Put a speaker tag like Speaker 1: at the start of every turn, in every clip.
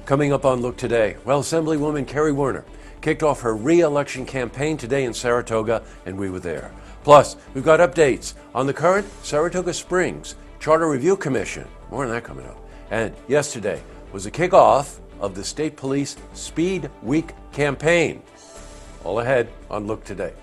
Speaker 1: Coming up on Look Today, well, Assemblywoman Carrie Woerner kicked off her re-election campaign today in Saratoga, and we were there. Plus, we've got updates on the current Saratoga Springs Charter Review Commission. More on that coming up. And yesterday was the kickoff of the State Police Speed Week campaign. All ahead on Look Today.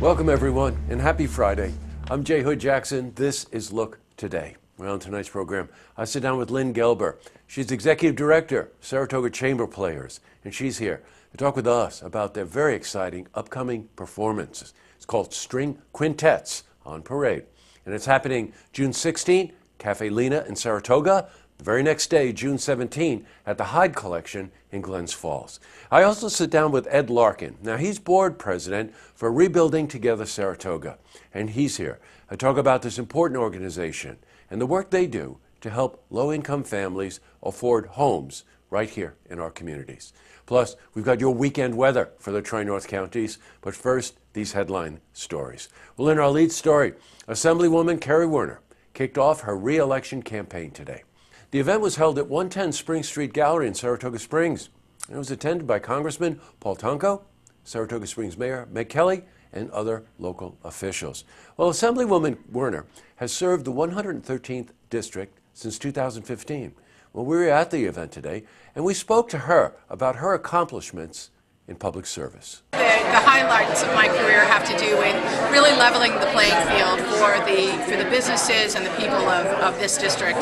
Speaker 1: Welcome, everyone, and happy Friday. I'm Jay Hood Jackson. This is Look Today. Well, on tonight's program, I sit down with Lynn Gelber. She's Executive Director, Saratoga Chamber Players, and she's here to talk with us about their very exciting upcoming performances. It's called String Quintets on Parade, and it's happening June 16, Cafe Lena in Saratoga. The very next day, June 17, at the Hyde Collection in Glens Falls. I also sit down with Ed Larkin. Now, he's board president for Rebuilding Together Saratoga, and he's here to talk about this important organization and the work they do to help low-income families afford homes right here in our communities. Plus, we've got your weekend weather for the Tri-North counties, but first, these headline stories. Well, in our lead story, Assemblywoman Carrie Woerner kicked off her re-election campaign today. The event was held at 110 Spring Street Gallery in Saratoga Springs. It was attended by Congressman Paul Tonko, Saratoga Springs Mayor Meg Kelly, and other local officials. Well, Assemblywoman Woerner has served the 113th District since 2015. Well, we were at the event today, and we spoke to her about her accomplishments in public service.
Speaker 2: The highlights of my career have to do with really leveling the playing field for the businesses and the people of this district.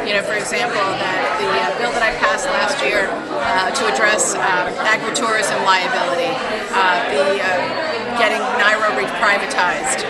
Speaker 2: You know, for example, the bill that I passed last year to address agritourism liability, getting NIRA privatized,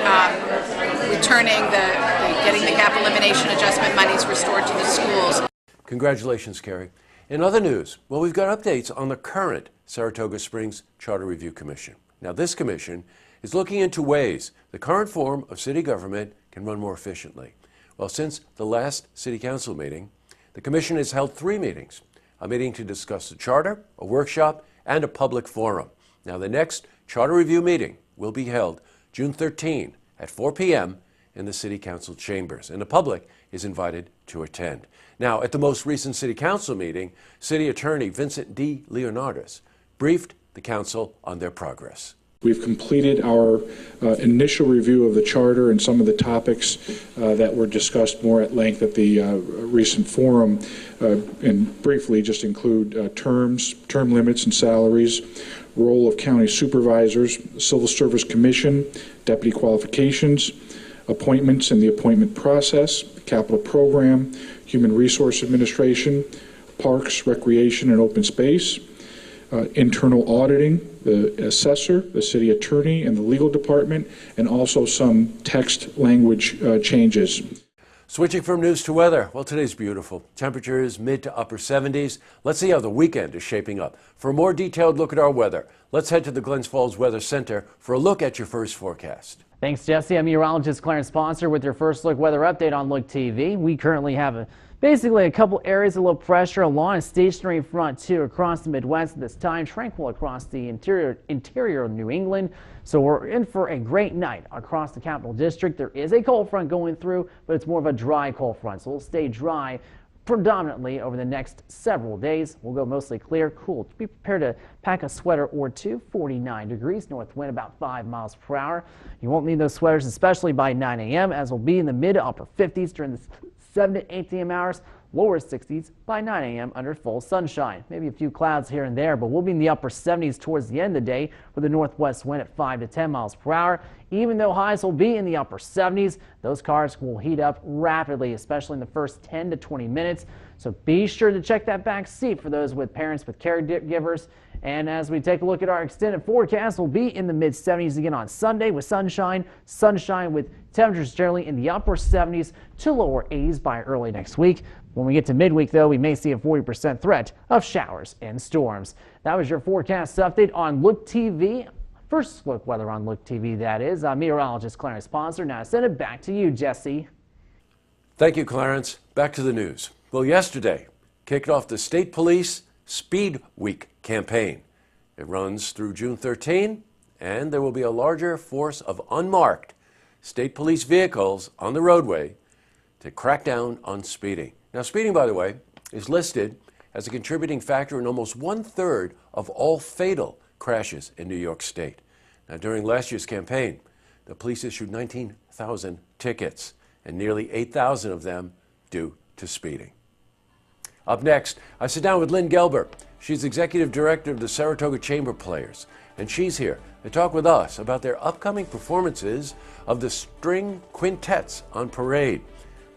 Speaker 2: getting the gap elimination adjustment monies restored to the schools.
Speaker 1: Congratulations, Carrie. In other news, well, we've got updates on the current Saratoga Springs Charter Review Commission. Now, this commission is looking into ways the current form of city government can run more efficiently. Well, since the last city council meeting, the commission has held 3 meetings, a meeting to discuss the charter, a workshop, and a public forum. Now, the next charter review meeting will be held June 13 at 4 p.m. in the city council chambers, and the public is invited to attend. Now, at the most recent city council meeting, city attorney Vincent D. Leonardis briefed the council on their progress.
Speaker 3: We've completed our initial review of the charter and some of the topics that were discussed more at length at the recent forum, and briefly just include term limits and salaries, role of county supervisors, Civil Service Commission, deputy qualifications, appointments and the appointment process, capital program, human resource administration, parks, recreation, and open space, internal auditing, the assessor, the city attorney, and the legal department, and also some text language changes.
Speaker 1: Switching from news to weather, well, today's beautiful. Temperature is mid to upper 70s. Let's see how the weekend is shaping up. For a more detailed look at our weather, let's head to the Glens Falls Weather Center for a look at your first forecast.
Speaker 4: Thanks, Jesse. I'm meteorologist Clarence Sponsor with your first look weather update on Look TV. We currently have basically a couple areas of low pressure along a stationary front too across the Midwest at this time, tranquil across the interior of New England. So we're in for a great night across the Capital District. There is a cold front going through, but it's more of a dry cold front, so we'll stay dry predominantly over the next several days. We'll go mostly clear, cool. Be prepared to pack a sweater or two. 49 degrees, north wind about 5 miles per hour. You won't need those sweaters, especially by 9 a.m., as we'll be in the mid to upper 50s during the 7 to 8 a.m. hours, lower 60s by 9 a.m. under full sunshine. Maybe a few clouds here and there, but we'll be in the upper 70s towards the end of the day with a northwest wind at 5 to 10 miles per hour. Even though highs will be in the upper 70s, those cars will heat up rapidly, especially in the first 10 to 20 minutes. So be sure to check that back seat for those with parents with caregivers. And as we take a look at our extended forecast, we'll be in the mid 70s again on Sunday with sunshine with temperatures generally in the upper 70s to lower 80s by early next week. When we get to midweek, though, we may see a 40% threat of showers and storms. That was your forecast update on Look TV. First look weather on Look TV, that is. Meteorologist Clarence Ponser. Now send it back to you, Jesse.
Speaker 1: Thank you, Clarence. Back to the news. Well, yesterday kicked off the State Police Speed Week campaign. It runs through June 13, and there will be a larger force of unmarked state police vehicles on the roadway to crack down on speeding. Now, speeding, by the way, is listed as a contributing factor in almost 1/3 of all fatal crashes in New York State. Now, during last year's campaign, the police issued 19,000 tickets, and nearly 8,000 of them due to speeding. Up next, I sit down with Lynn Gelber. She's Executive Director of the Saratoga Chamber Players, and she's here to talk with us about their upcoming performances of the String Quintets on Parade.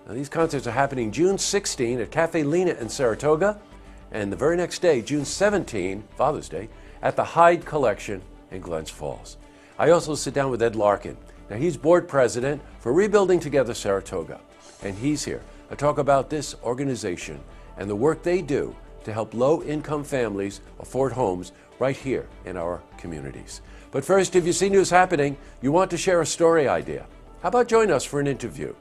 Speaker 1: Now, these concerts are happening June 16 at Cafe Lena in Saratoga, and the very next day, June 17, Father's Day, at the Hyde Collection in Glens Falls. I also sit down with Ed Larkin. Now, he's board president for Rebuilding Together Saratoga, and he's here to talk about this organization and the work they do to help low-income families afford homes right here in our communities. But first, if you see news happening, you want to share a story idea, how about join us for an interview?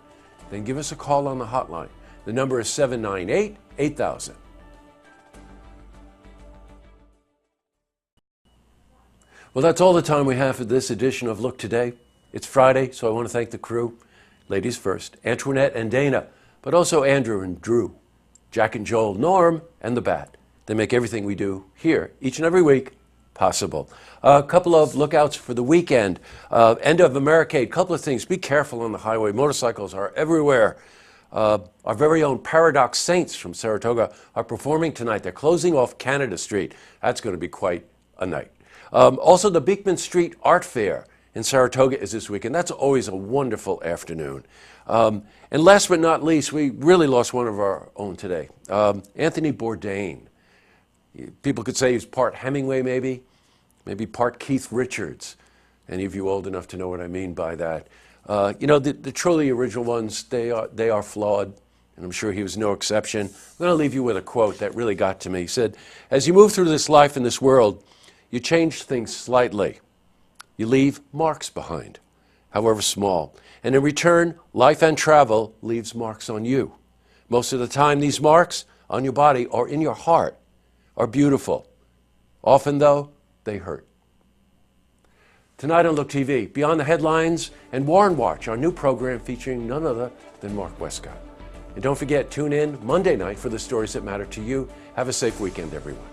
Speaker 1: Then give us a call on the hotline. The number is 798-8000. Well, that's all the time we have for this edition of Look Today. It's Friday, so I want to thank the crew. Ladies first, Antoinette and Dana, but also Andrew and Drew, Jack and Joel, Norm, and the Bat. They make everything we do here each and every week possible. A couple of lookouts for the weekend. End of Americade, couple of things. Be careful on the highway. Motorcycles are everywhere. Our very own Paradox Saints from Saratoga are performing tonight. They're closing off Canada Street. That's going to be quite a night. Also, the Beekman Street Art Fair in Saratoga is this weekend. That's always a wonderful afternoon. And last but not least, we really lost one of our own today. Anthony Bourdain. People could say he's part Hemingway, maybe part Keith Richards. Any of you old enough to know what I mean by that? You know, the truly original ones, they are flawed, and I'm sure he was no exception. I'm going to leave you with a quote that really got to me. He said, "As you move through this life and this world, you change things slightly. You leave marks behind, however small. And in return, life and travel leaves marks on you. Most of the time, these marks on your body or in your heart are beautiful. Often, though, they hurt." Tonight on Look TV, Beyond the Headlines and Warren Watch, our new program featuring none other than Mark Westcott. And don't forget, tune in Monday night for the stories that matter to you. Have a safe weekend, everyone.